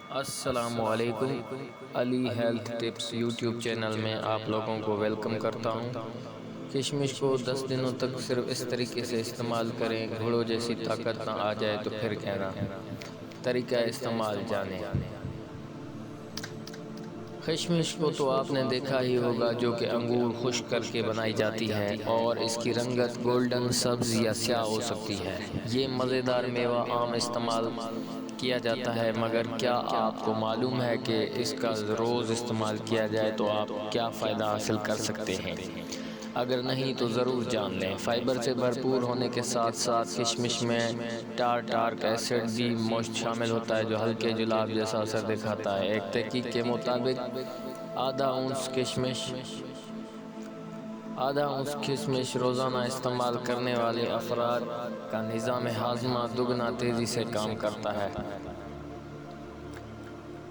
السلام علیکم، علی health tips YouTube channel میں آپ لوگوں کو ویلکم کرتا ہوں۔ کشمش کو 10 دنوں تک صرف اس طریقے سے استعمال کریں، گھوڑوں جیسی طاقت نہ آ جائے تو پھر کہنا۔ طریقہ استعمال جانیں۔ کشمش کو تو آپ نے دیکھا ہی ہوگا، جو کہ انگور خشک کر کے بنائی جاتی ہے اور اس کی رنگت گولڈن، سبز یا سیاہ ہو سکتی ہے۔ یہ مزیدار میوہ عام استعمال کیا جاتا ہے، مگر کیا آپ کو معلوم ہے کہ اس کا روز استعمال کیا جائے تو آپ کیا فائدہ حاصل کر سکتے ہیں؟ اگر نہیں تو ضرور جان لیں۔ فائبر سے بھرپور ہونے کے ساتھ ساتھ کشمش میں ٹارٹارک ایسڈ بھی شامل ہوتا ہے، جو ہلکے جلاب جیسا اثر دکھاتا ہے۔ ایک تحقیق کے مطابق آدھا اونس کشمش روزانہ استعمال کرنے والے افراد کا نظام ہاضمہ دگنا تیزی سے کام کرتا ہے۔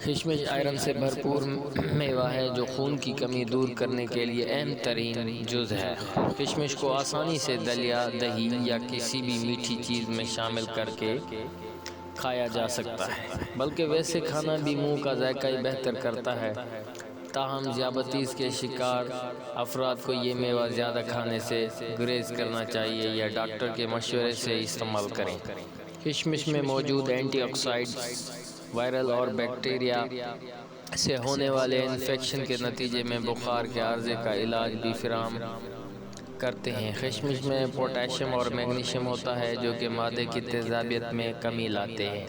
کشمش آئرن سے بھرپور میوہ ہے، جو خون کی کمی دور کرنے کے لیے اہم ترین جز ہے۔ کشمش کو آسانی سے دلیا، دہی یا کسی بھی میٹھی چیز میں شامل کر کے کھایا جا سکتا ہے، بلکہ ویسے کھانا بھی منہ کا ذائقہ بہتر کرتا ہے۔ تاہم ذیابیطس کے شکار افراد کو یہ میوہ زیادہ کھانے سے گریز کرنا چاہیے یا ڈاکٹر کے مشورے سے استعمال کریں۔ کشمش میں موجود اینٹی آکسیڈنٹس وائرل اور بیکٹیریا سے ہونے والے انفیکشن کے نتیجے میں بخار کے عارضے کا علاج بھی فراہم کرتے ہیں۔ کشمش میں پوٹاشیم اور میگنیشیم ہوتا ہے، جو کہ معدے کی تیزابیت میں کمی لاتے ہیں۔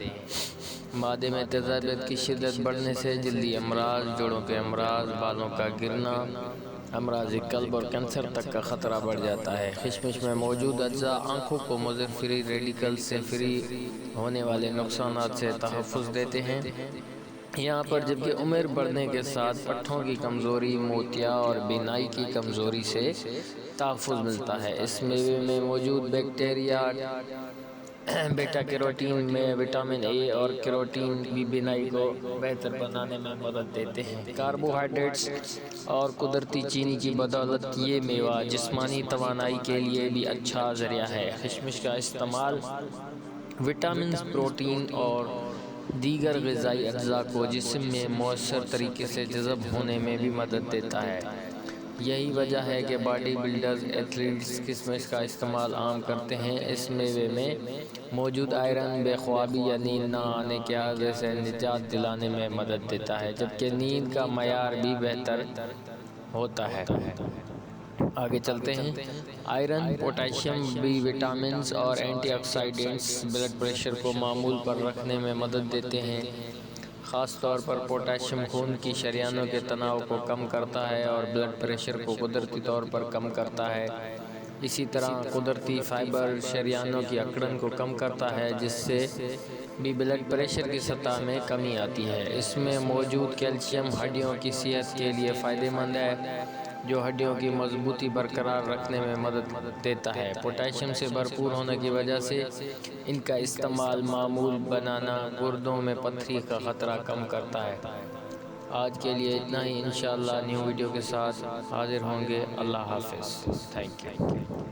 معدے میں تیزابیت کی شدت بڑھنے سے جلدی امراض، جوڑوں کے امراض، بالوں کا گرنا، امراض قلب اور کینسر تک کا خطرہ بڑھ جاتا ہے۔ کشمش میں موجود اجزاء آنکھوں کو مضر فری ریڈیکلز سے فری ہونے والے نقصانات سے تحفظ دیتے ہیں۔ یہاں پر جبکہ عمر بڑھنے کے ساتھ پٹھوں کی کمزوری، موتیا اور بینائی کی کمزوری سے تحفظ ملتا ہے۔ اس میوے میں موجود بیکٹیریا بیٹا کیروٹین میں وٹامن اے اور کیروٹین بھی بینائی کو بہتر بنانے میں مدد دیتے ہیں۔ کاربوہائیڈریٹس اور قدرتی چینی کی بدولت یہ میوہ جسمانی توانائی کے لیے بھی اچھا ذریعہ ہے۔ کشمش کا استعمال وٹامنز، پروٹین اور دیگر غذائی اجزاء کو جسم میں مؤثر طریقے سے جذب ہونے میں بھی مدد دیتا ہے۔ یہی وجہ ہے کہ باڈی بلڈرز، ایتھلیٹس کشمش کا استعمال عام کرتے ہیں۔ اس میوے میں موجود آئرن بے خوابی یا نیند نہ آنے کے عارضے سے نجات دلانے میں مدد دیتا ہے، جبکہ نیند کا معیار بھی بہتر ہوتا ہے۔ آگے چلتے ہیں۔ آئرن، پوٹاشیم، بی وٹامنز اور اینٹی آکسیڈنٹس بلڈ پریشر کو معمول پر رکھنے میں مدد دیتے ہیں۔ خاص طور پر پوٹاشیم خون کی شریانوں کے تناؤ کو کم کرتا ہے اور بلڈ پریشر کو قدرتی طور پر کم کرتا ہے۔ اسی طرح قدرتی فائبر شریانوں کی اکڑن کو کم کرتا ہے، جس سے بھی بلڈ پریشر کی سطح میں کمی آتی ہے۔ اس میں موجود کیلشیم ہڈیوں کی صحت کے لیے فائدہ مند ہے، جو ہڈیوں کی مضبوطی برقرار رکھنے میں مدد دیتا ہے۔ پوٹاشیم سے بھرپور ہونے کی وجہ سے ان کا استعمال معمول بنانا گردوں میں پتھری کا خطرہ کم کرتا ہے۔ آج کے لیے اتنا ہی، انشاءاللہ نیو ویڈیو کے ساتھ حاضر ہوں گے۔ اللہ حافظ۔ Thank you.